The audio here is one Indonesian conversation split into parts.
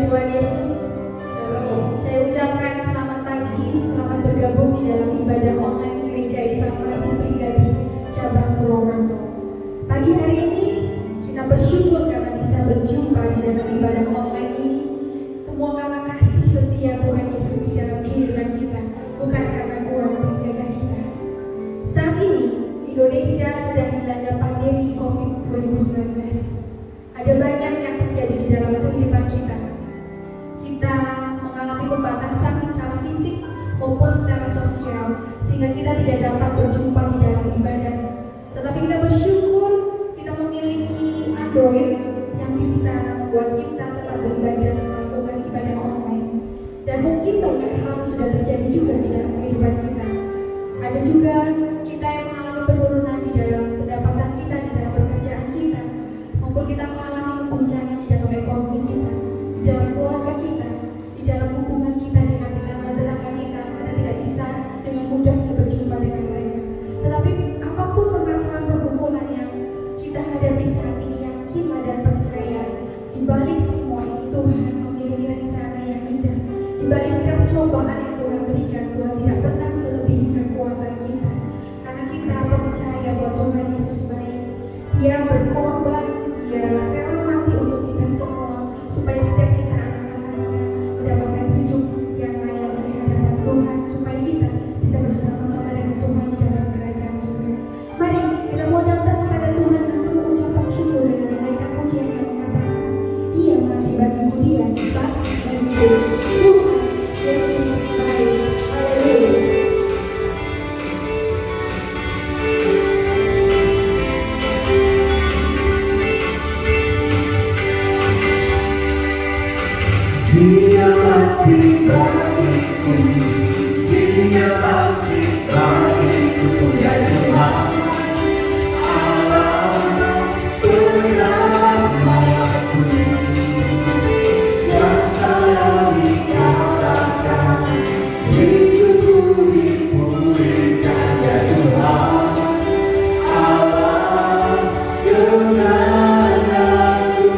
Tuhan Yesus. Saya ucapkan selamat pagi, selamat bergabung di dalam ibadah online Gereja Isama Siprigadi Cabang Purwokerto. Pagi hari ini kita bersyukur karena bisa berjumpa di dalam ibadah online ini. Semua karena kasih setia Tuhan Yesus di dalam kehidupan kita, bukan karena Tuhan menjaga kita. Saat ini Indonesia sedang dilanda pandemi COVID-19. Ada banyak yang terjadi di dalam kehidupan kita. Kita mengalami pembatasan secara fisik maupun secara sosial, sehingga kita tidak dapat berjumpa di dalam ibadah. Tetapi kita bersyukur kita memiliki Android yang bisa membuat kita tetap beribadah melakukan ibadah online. Dan mungkin banyak hal sudah terjadi juga di dalam kehidupan kita. Ada juga kita yang mengalami penurunan di dalam pendapatan kita, di dalam pekerjaan kita, maupun kita mengalami kepuncangan di dalam ekonomi kita, di dalam keluarga kita, di dalam hubungan kita dengan tetangga-tetangga kita. Kita tidak bisa dengan mudahnya berjumpa dengan mereka. Tetapi apapun permasalahan pergumulan yang kita hadapi saat ini, yakinlah dan percaya di balik semua ini Tuhan memiliki rencana yang indah. Di balik setiap cobaan yang Tuhan berikan, Tuhan tidak pernah melebihi kekuatan kita. Karena kita percaya bahwa Tuhan Yesus baik. Dia berkorban, Dia rela mati untuk kita semua, supaya setiap kita anak-anaknya mendapatkan hidup yang layak di hadapan Tuhan, supaya kita bisa bersama-sama dengan Tuhan di dalam kerajaan surga. Mari kita mau datang kepada Tuhan untuk ucapan syukur dengan menaikkan pujian yang mengatakan, Dia mati bagiku, Dia bagi dan hidup. Tuhan Yesus baik. Haleluya. Dia mati bagiku, Dia mati bagiku, ya Tuhan Allah bersamaku. Kuasa dikatakan hidupku dipulihkan, ya Tuhan Allah dengan aku.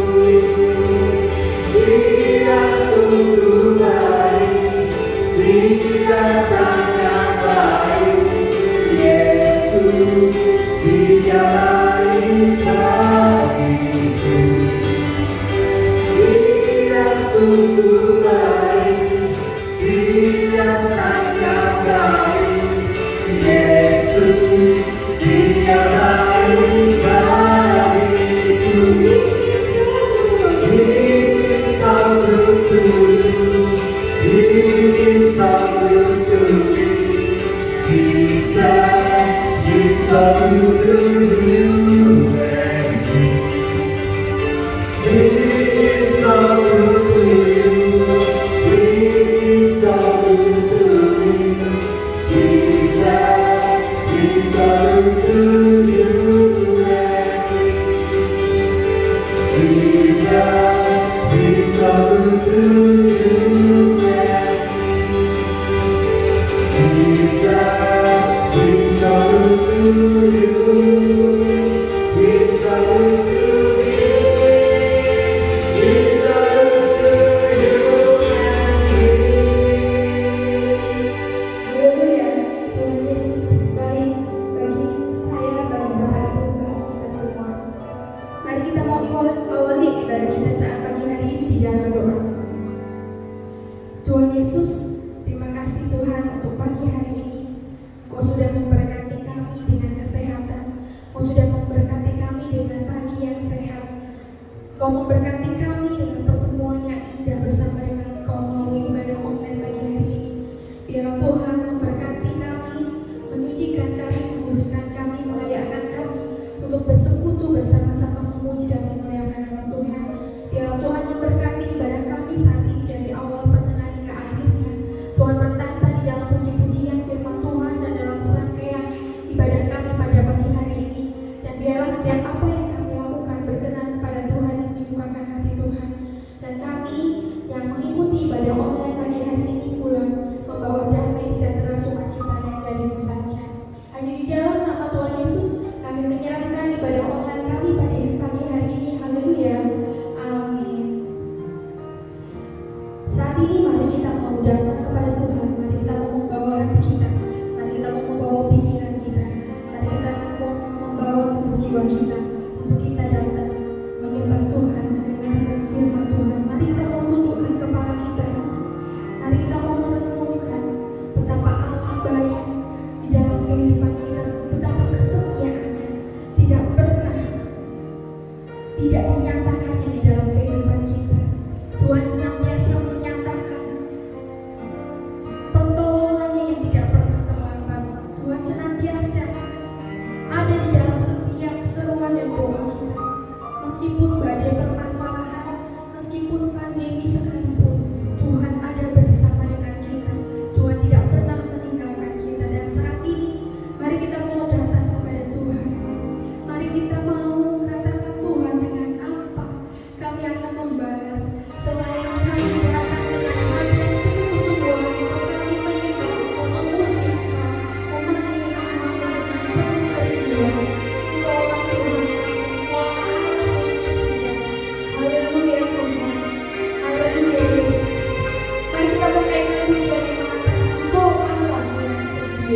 Dia sungguh baik, Dia sangat baik, Yesus, Dia baik bagiku. Dia sungguh baik, Dia sangat baik, Yesus, Dia baik bagiku. Tuhan Yesus, terima kasih Tuhan untuk pagi hari ini. Kau sudah memberkati kami dengan kesehatan. Kau sudah memberkati kami dengan pagi yang sehat. Kau memberkati kami dengan pertemuan yang indah bersama dengan Kau melalui ibadah online pagi hari ini. Biarlah Tuhan memberkati kami, menyucikan kami, menguruskan kami, melayakkan kami untuk bersekutu bersama-sama memuji dan memuliakan nama Tuhan. Biarlah Tuhan memberkati ibadah kami saat ini dari awal pertengahan hingga akhirnya. Tuhan bertata di dalam puji-pujian firman Tuhan dan dalam serangkaian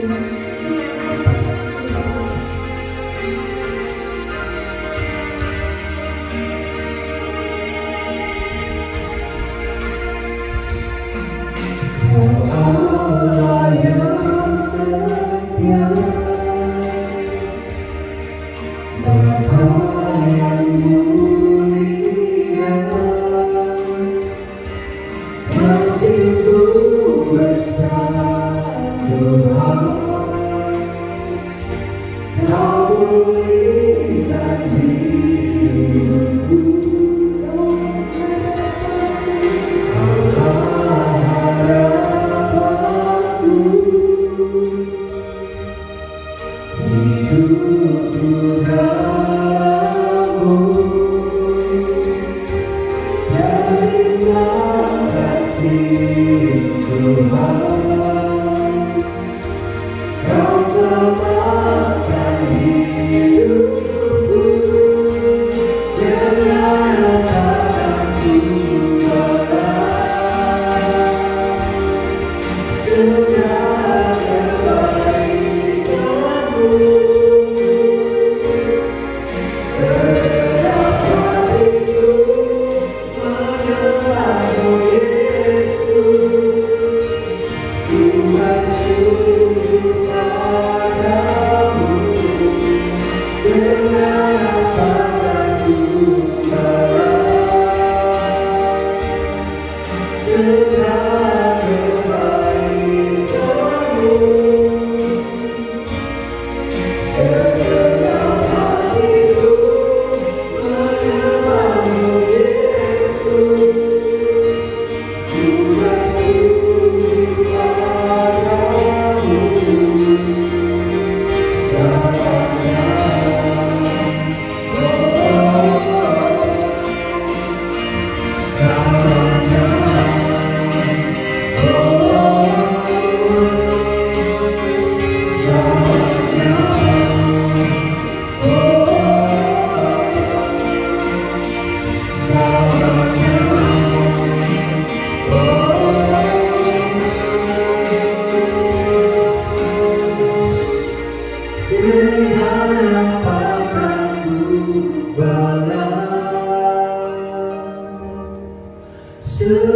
Allah yang setia, Bapa yang mulia, kasih-Mu besar Tuhan, Kau berikan hidupku.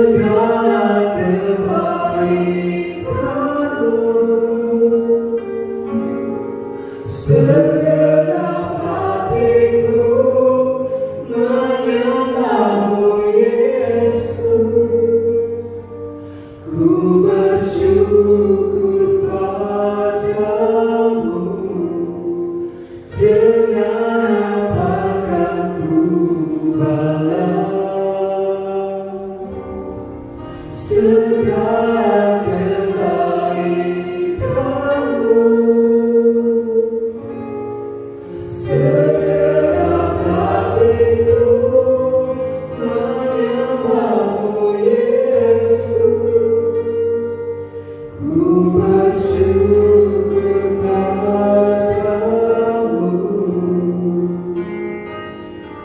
Segala kebaikan-Mu, segenap hatiku menyembah-Mu Yesus. Ku bersyukur padamu, dengan akan ku balas segala kebaikan-Mu, segenap hatiku menyembah-Mu Yesus. Ku bersyukur padamu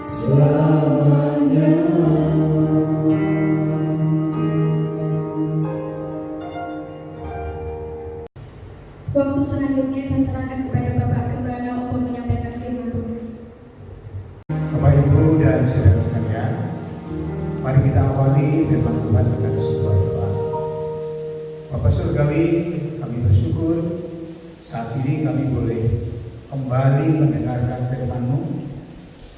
selamanya. Waktu selanjutnya saya serahkan kepada Bapak Gembala untuk menyampaikan firman Tuhan. Bapak Ibu dan saudara sekalian, mari kita awali firman Tuhan dengan sebuah doa. Bapa Surgawi, kami bersyukur saat ini kami boleh kembali mendengarkan firman-Mu.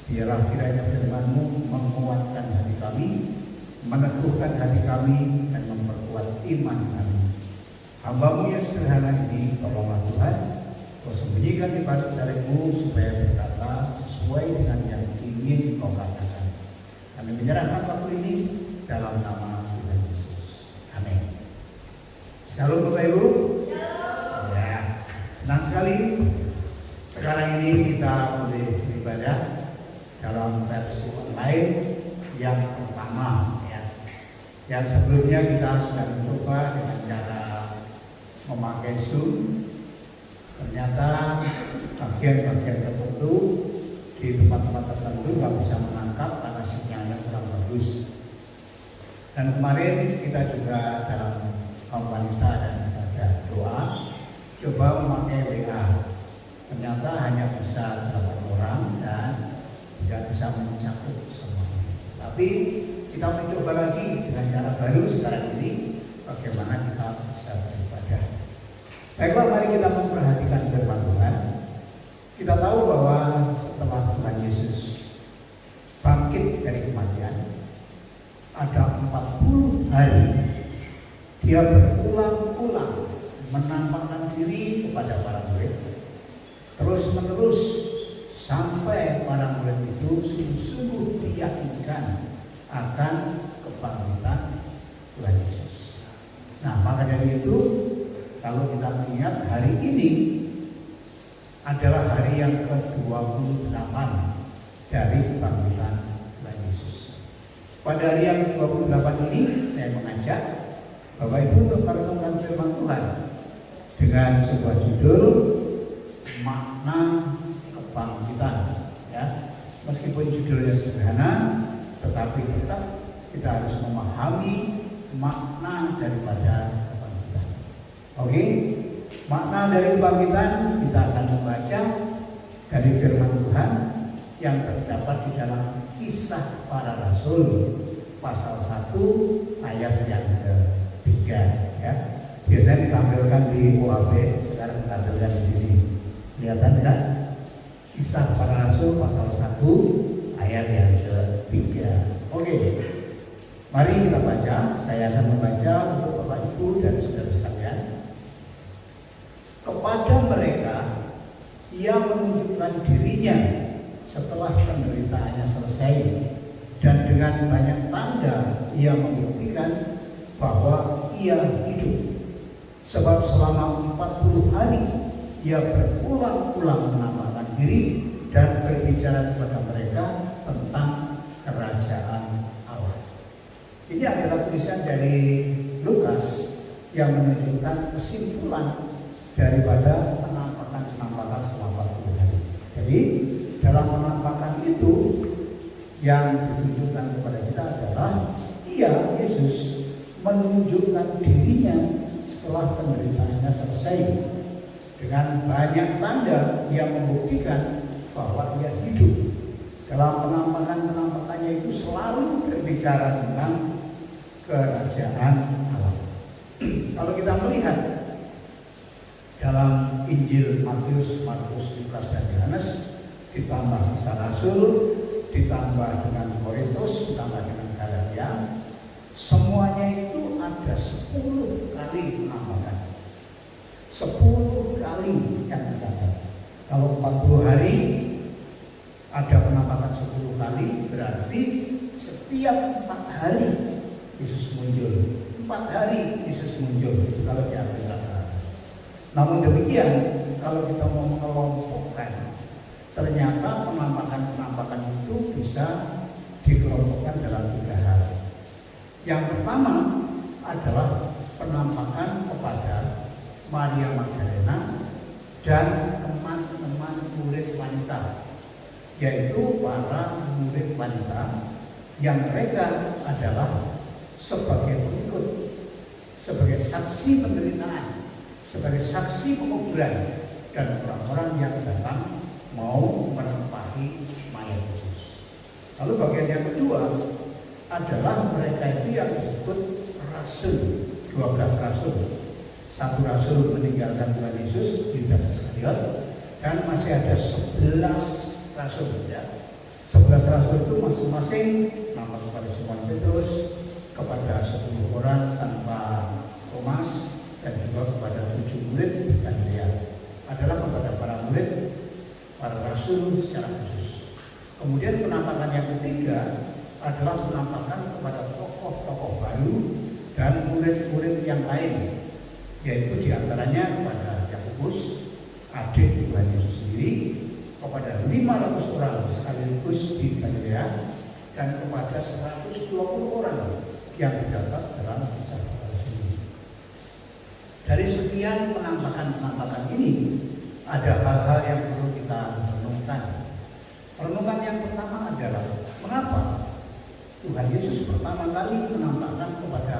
Biarlah kiranya firman-Mu menguatkan hati kami, meneguhkan hati kami, dan memperkuat iman kami. Hamba-Mu yang sederhana ini, tolonglah Tuhan, Kau sembunyikan di balik salib-Mu supaya berkata sesuai dengan yang ingin Kau katakan. Kami menyerahkan waktu ini dalam nama Tuhan Yesus. Amin. Shalom Bapak Ibu. Shalom. Ya, senang sekali sekarang ini kita boleh beribadah dalam versi online yang pertama, ya. Yang sebelumnya kita sudah mencoba dengan cara memakai Zoom. Ternyata bagian-bagian tertentu di tempat-tempat tertentu nggak bisa menangkap karena sinyalnya kurang bagus. Dan kemarin kita juga dalam kaum wanita dan ibadah doa coba coba lagi dengan cara baru sekarang ini bagaimana kita bisa beribadah. Baiklah, mari kita memperhatikan firman Tuhan. Kita tahu bahwa setelah Tuhan Yesus bangkit dari kematian, ada 40 hari dia berulang-ulang menampakkan diri kepada para murid, terus menerus sampai para murid itu sungguh-sungguh diyakinkan akan kebangkitan Tuhan Yesus. Nah, maka dari itu kalau kita melihat hari ini adalah hari yang ke-28 dari kebangkitan Tuhan Yesus. Pada hari yang ke-28 ini saya mengajak Bapak Ibu untuk merenungkan firman Tuhan dengan sebuah judul makna kebangkitan. Ya, meskipun judulnya sederhana, tetapi tetap kita harus memahami makna daripada kebangkitan. Oke, makna dari kebangkitan kita akan membaca dari firman Tuhan yang terdapat di dalam Kisah Para Rasul pasal 1 ayat yang ke-3. Ya, biasanya ditampilkan di UAB, sekarang ditampilkan di sini. Kelihatan kan? Kisah Para Rasul pasal 1 ayat yang ke-3. Oke, mari kita baca. Saya akan membaca untuk Bapak Ibu dan saudara sekalian. Kepada mereka ia menunjukkan dirinya setelah penderitaannya selesai, dan dengan banyak tanda ia membuktikan bahwa ia hidup. Sebab selama 40 hari ia berulang-ulang menampakkan diri dan berbicara kepada mereka tentang kerajaan Allah. Ini adalah tulisan dari Lukas yang menunjukkan kesimpulan daripada penampakan selama 40 hari. Jadi dalam penampakan itu yang ditunjukkan kepada kita adalah Yesus menunjukkan dirinya setelah penderitaannya selesai, dengan banyak tanda yang membuktikan bahwa ia hidup. Dalam penampakannya itu selalu berbicara tentang kerajaan Allah. Kalau kita melihat dalam Injil Matius, Markus, Lukas, dan Yohanes, ditambah Kisah Rasul, ditambah dengan Korintus, ditambah dengan Galatia, semuanya itu ada 10 kali penampakan. 10 kali yang terdapat. Kalau 40 hari ada penampakan 10 kali, berarti setiap 4 hari Yesus muncul. 4 hari Yesus muncul, itu kalau diartikan. Namun demikian, kalau kita mau mengelompokkan, ternyata penampakan itu bisa dikelompokkan dalam 3 hal. Yang pertama adalah penampakan kepada Maria Magdalena dan teman-teman murid wanita, yaitu para murid wanita yang mereka adalah sebagai pengikut, sebagai saksi penderitaan, sebagai saksi penguburan, dan orang-orang yang datang mau menempahi mayat Yesus. Lalu bagian yang kedua adalah mereka itu yang disebut rasul, 12 rasul. 1 rasul meninggalkan Tuhan Yesus, Yudas Iskariot, dan masih ada 11 rasul. Ya. 11 rasul itu masing-masing nama kepada Simon Petrus, kepada 10 orang tanpa Thomas, dan juga kepada 7 murid di Galilea. Adalah kepada para murid, para rasul secara khusus. Kemudian penampakan yang ketiga adalah penampakan kepada tokoh-tokoh baru dan murid-murid yang lain, yaitu diantaranya kepada Yakobus, adik Tuhan Yesus sendiri, kepada 500 orang sekaligus di Galilea, dan kepada 120 orang yang terdapat dalam Kisah Para Rasul. Dari sekian penampakan-penampakan ini, ada hal-hal yang perlu kita renungkan. Renungan yang pertama adalah mengapa Tuhan Yesus pertama kali menampakkan kepada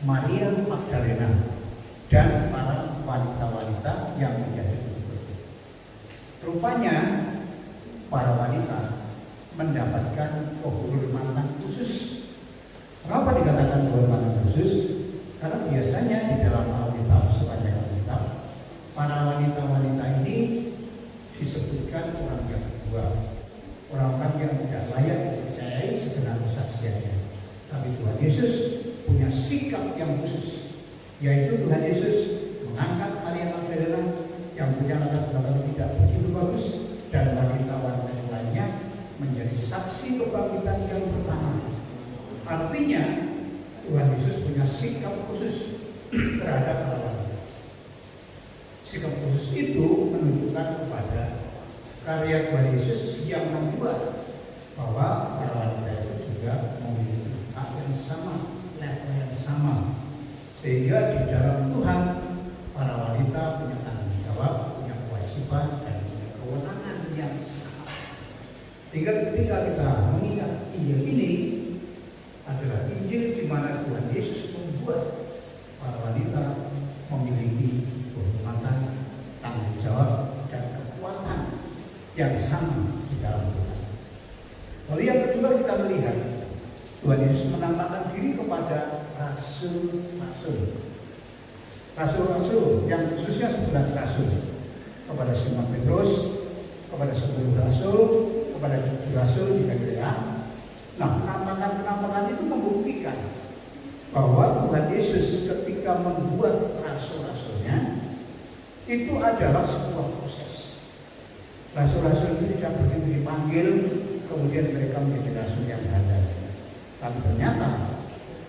Maria Magdalena dan para wanita-wanita yang menjadi pengikut. Rupanya para wanita mendapatkan kehormatan khusus yaitu Tuhan Yesus mengangkat Maria Magdalena yang punya latar belakang tidak begitu bagus dan wanita-wanita yang lainnya menjadi saksi kebangkitan yang pertama. Artinya Tuhan Yesus punya sikap khusus terhadap para wanita. Sikap khusus itu menunjukkan kepada karya Tuhan Yesus yang membuat bahwa para wanita itu juga memiliki hak yang sama, level yang sama, sehingga di dalam Tuhan para wanita punya tanggung jawab, punya kewajiban dan punya kewenangan yang sama. Sehingga ketika kita mengingat Injil ini adalah Injil di mana Tuhan Yesus membuat para wanita memiliki kehormatan, tanggung jawab dan kekuatan yang sama di dalam Tuhan. Lalu yang kedua kita melihat Tuhan Yesus menampakkan diri kepada rasul-rasul. Rasul-rasul yang khususnya 11 rasul, kepada Simon Petrus, kepada 10 rasul, kepada 7 rasul di Galilea. Nah, penampakan itu membuktikan bahwa Tuhan Yesus ketika membuat rasul-rasulnya itu adalah sebuah proses. Rasul-rasul itu tidak begitu dipanggil kemudian mereka menjadi rasul yang handal. Tapi ternyata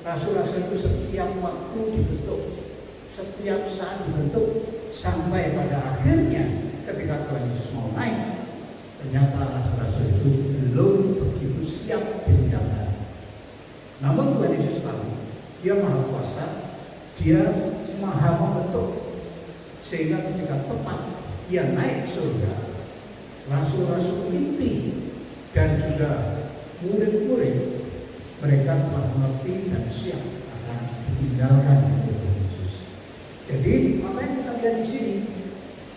rasul-rasul itu setiap waktu dibentuk, setiap saat dibentuk, sampai pada akhirnya ketika Tuhan Yesus mau naik, ternyata rasul-rasul itu belum begitu siap ditinggalkan. Namun Tuhan Yesus tahu, Dia Maha Kuasa, Dia Maha membentuk, sehingga ketika tepat Dia naik surga, rasul-rasul inti dan juga murid-murid mereka telah mengerti dan siap akan ditinggalkan oleh Tuhan Yesus. Jadi apa yang kita lihat di sini,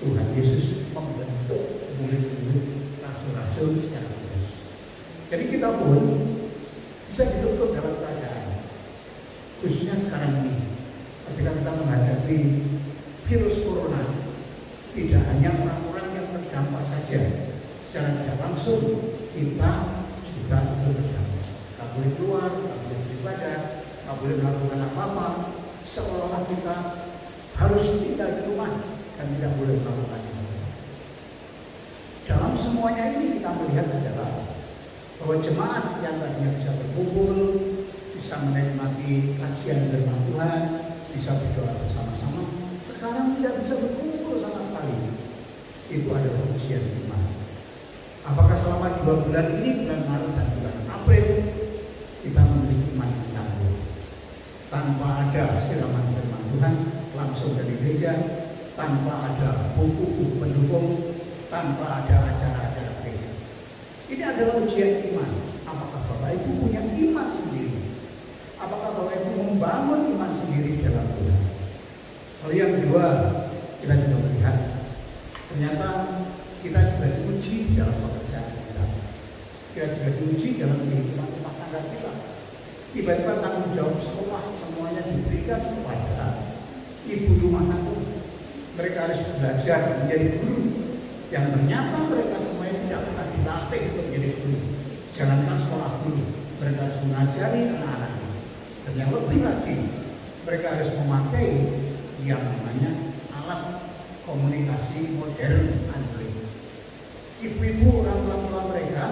Tuhan Yesus membentuk murid-murid rasul-rasul secara khusus. Jadi kita pun bisa dibentuk dalam keadaan, khususnya sekarang ini, ketika kita menghadapi virus corona, tidak hanya orang-orang yang terdampak saja, secara tidak langsung kita juga terdampak. Tak boleh keluar, tak boleh beribadah, tak boleh melakukan apa-apa, seolah-olah kita harus tinggal di rumah dan tidak boleh melakukan apa-apa. Dalam semuanya ini kita melihat adalah bahwa jemaat yang tadinya bisa berkumpul, bisa menikmati kajian firman Tuhan, bisa berdoa bersama-sama, sekarang tidak bisa berkumpul sama sekali. Itu adalah ujian iman. Apakah selama 2 bulan ini, bulan Maret dan bulan April, kita memiliki iman yang tangguh, tanpa ada siraman firman Tuhan langsung dari gereja, tanpa ada buku-buku pendukung, tanpa ada acara-acara gereja? Ini adalah ujian iman. Apakah Bapak Ibu punya iman sendiri? Apakah Bapak Ibu membangun iman sendiri dalam Tuhan? Lalu yang kedua, kita juga melihat ternyata kita juga diuji dalam pekerjaan kita. Kita juga diuji dalam kehidupan rumah tangga kita. Tiba-tiba tanggung jawab sekolah semuanya diberikan kepada ibu rumah tangga. Mereka harus belajar menjadi guru, yang ternyata mereka semuanya tidak pernah dilatih untuk menjadi guru. Jangankan sekolah guru, mereka harus mengajari anak-anaknya. Dan yang lebih lagi, mereka harus memakai yang namanya alat komunikasi modern Android. Ibu-ibu orang tua mereka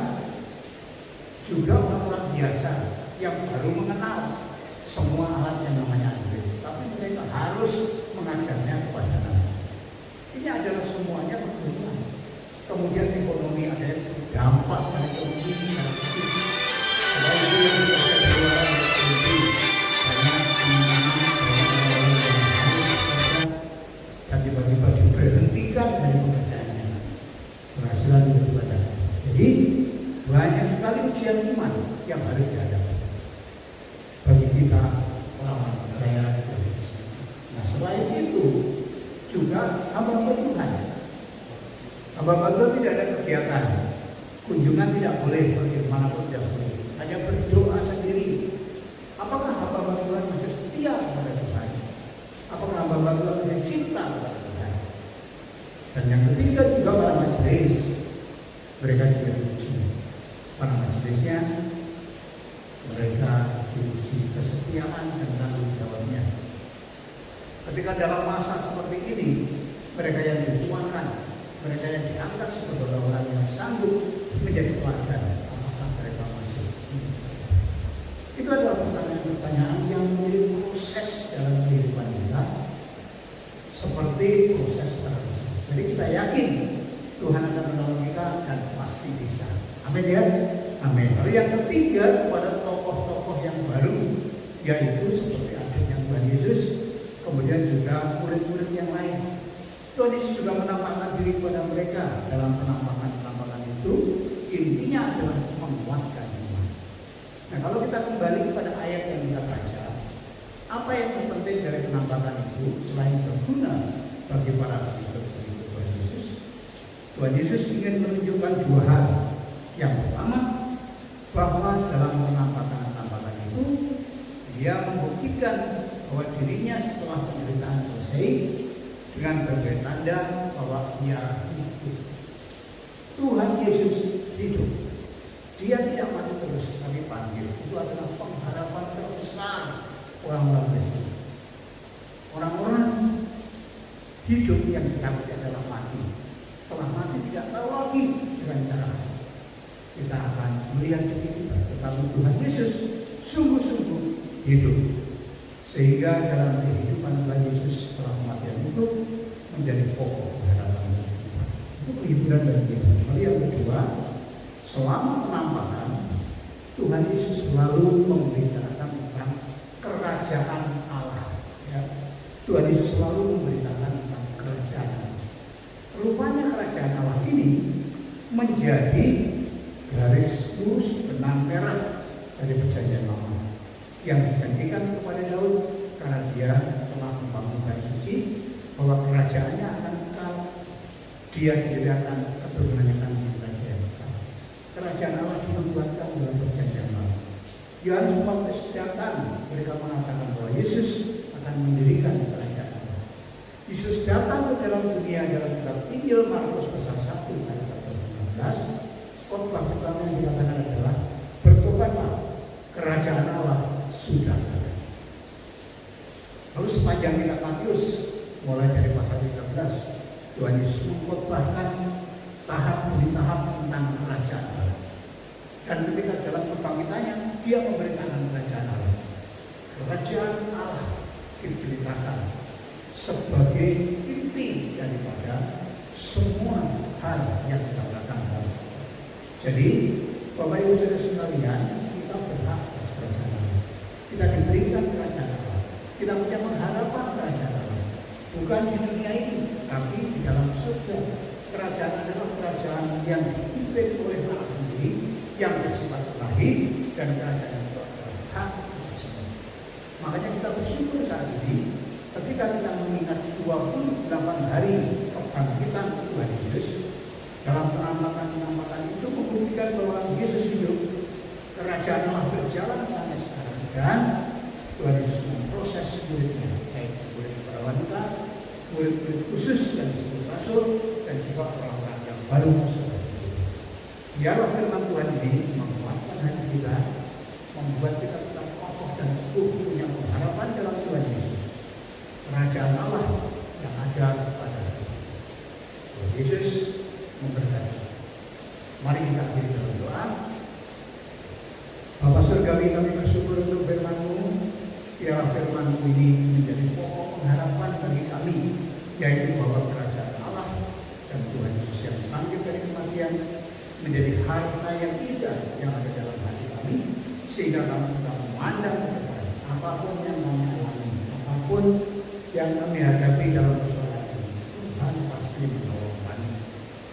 juga orang-orang biasa yang baru mengenal semua alat yang namanya Android, tapi mereka harus mengajarnya kepada anak. Ini adalah semuanya kebutuhan. Kemudian ekonomi ada yang dampak dari ekonomi secara khusus. Kalau itu yang bisa berjualan ekonomi banyak dan tiba-tiba diberhentikan dari pekerjaannya, penghasilan itu banyak. Jadi banyak sekali ujian iman yang harus dihadapi bagi kita orang percaya. Nah, selain itu juga hamba Tuhan. Hamba Tuhan tidak ada kegiatan, kunjungan tidak boleh, bagaimanapun tidak boleh, hanya berdoa sendiri. Apakah hamba Tuhan masih setia kepada Tuhan? Apakah hamba Tuhan masih cinta kepada Tuhan? Dan yang ketiga juga para majelis, mereka juga diuji. Para majelisnya, mereka diuji kesetiaan dan tanggung jawabnya. Ketika dalam masa seperti ini, mereka yang dituakan, mereka yang diangkat sebagai orang yang sanggup menjadi teladan, apakah mereka masih hidup? Itu adalah pertanyaan-pertanyaan yang menjadi proses dalam kehidupan kita, seperti proses terus. Jadi kita yakin Tuhan akan menolong kita dan pasti bisa. Amin ya? Amin. Lalu yang ketiga, kepada tokoh-tokoh yang baru, yaitu seperti adiknya Tuhan Yesus, kemudian juga murid-murid yang lain. Tuhan Yesus juga menampakkan diri kepada mereka. Dalam penampakan itu, intinya adalah menguatkan iman. Nah, kalau kita kembali kepada ayat yang kita baca, apa yang terpenting dari penampakan itu selain berguna bagi para pengikut Tuhan Yesus? Tuhan Yesus ingin menunjukkan dua hal. Yang pertama, bahwa dalam penampakan itu dia membuktikan bahwa dirinya setelah penderitaan selesai dengan berbagai tanda bahwa dia hidup. Tuhan Yesus hidup. Dia tidak mati terus, tapi panggil. Itu adalah pengharapan terbesar orang-orang Kristen. Orang-orang hidup yang ditakuti adalah mati. Setelah mati tidak tahu lagi dengan cara kita akan melihat diri kita, tetapi Tuhan Yesus sungguh-sungguh hidup, sehingga dalam kehidupan Tuhan Yesus setelah kematian itu menjadi pokok harapan kita. Itu penghiburan bagi kita. Lalu yang kedua, selama penampakan Tuhan Yesus selalu membicarakan tentang kerajaan Allah. Ya. Tuhan Yesus selalu memberitakan tentang kerajaan Allah. Rupanya kerajaan Allah ini menjadi garis lurus benang merah dari perjanjian lama yang dijanjikan kepada Daud karena dia telah membangun bait suci, bahwa kerajaannya akan kekal, dia sendiri akan keturunannya akan kerajaan. Kerajaan Allah dibuatkan dalam perjanjian lama. Yohanes Pembaptis datang, mereka mengatakan bahwa Yesus akan mendirikan kerajaan Allah. Yesus datang ke dalam dunia dalam kitab Injil Markus pasal 1 ayat 14. Khotbah pertama yang dikatakan adalah bertobatlah, kerajaan Allah sudah ada. Lalu sepanjang kitab Matius mulai dari pasal 13, Tuhan Yesus mengkhotbahkan tahap demi tahap tentang kerajaan Allah. Dan ketika dalam kebangkitannya dia memberitakan kerajaan Allah. Kerajaan Allah diberitakan sebagai inti daripada semua hal yang kita lakukan. Jadi, Bapak Ibu Saudara sekalian, kita berhak atas kerajaan Allah. Kita diberikan kerajaan Allah. Kita punya pengharapan kerajaan Allah. Bukan di dunia ini, tapi di dalam surga. Kerajaan adalah kerajaan yang dipimpin oleh Allah sendiri, yang bersifat ilahi, dan kerajaan itu adalah hak kita semua. Makanya kita bersyukur saat ini, ketika kita mengingat 28 hari kebangkitan Tuhan Yesus. Dalam penampakan itu membuktikan bahwa Yesus hidup, kerajaan Allah berjalan sampai sekarang, dan Tuhan Yesus memproses muridnya, baik murid para wanita, murid-murid khusus dan disebut rasul, dan juga orang-orang yang baru masuk. Biarlah firman Tuhan ini menguatkan hati kita, membuat kita tetap kokoh dan teguh punya pengharapan dalam Tuhan Yesus. Kerajaan Allah yang ada kepada kita. Tuhan Yesus memberkati. Mari kita akhiri dalam doa. Bapa Surgawi, kami bersyukur untuk firman-Mu. Biarlah firman-Mu ini menjadi pokok pengharapan bagi kami, yaitu bahwa kerajaan Allah dan Tuhan Yesus yang bangkit dari kematian menjadi harta yang indah yang ada dalam hati kami, sehingga kami bisa memandang ke depan apapun yang kami alami, apapun yang kami hadapi dalam persoalan ini. Tuhan pasti menolong kami.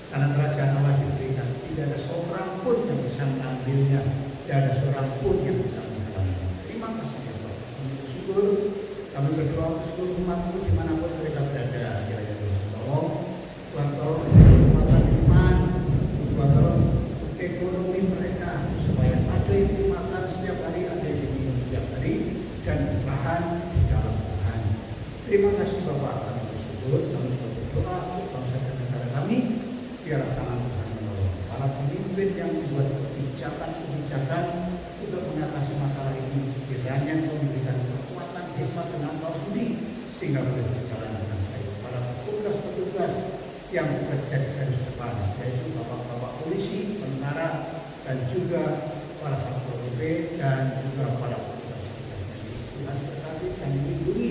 Karena kerajaan Allah diberikan, tidak ada seorang pun yang bisa mengambilnya, tidak ada seorang pun yang bisa menghalanginya. Terima kasih ya Tuhan. Kami bersyukur, kami berdoa untuk seluruh umat-Mu dimanapun mereka berada. Ya Tuhan tolong, Tuhan tolong kekuatan iman, Tuhan tolong ekonomi mereka, supaya ada yang dimakan setiap hari, ada yang diminum setiap hari, dan bertahan di dalam Tuhan. Terima kasih Bapak, kami bersyukur, kami berdoa untuk bangsa dan negara kami. Biarlah tangan Tuhan menolong para pemimpin yang membuat kebijakan untuk mengatasi masalah ini. Kiranya Engkau memberikan kekuatan hikmat dan akal budi, sehingga sehingga boleh berjalan dengan baik. Para petugas-petugas yang bekerja di garis depan, yaitu bapak-bapak polisi, tentara, dan juga para satpol PP dan juga para petugas-petugas medis. Tuhan berkati dan melindungi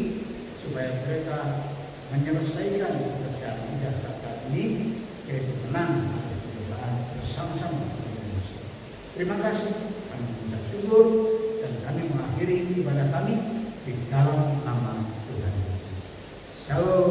supaya mereka menyelesaikan pekerjaan jasa saat ini, yaitu menang atas perubahan bersama-sama di Indonesia. Terima kasih, kami mengucap syukur dan kami mengakhiri ibadah kami di dalam nama Tuhan Yesus. Shalom.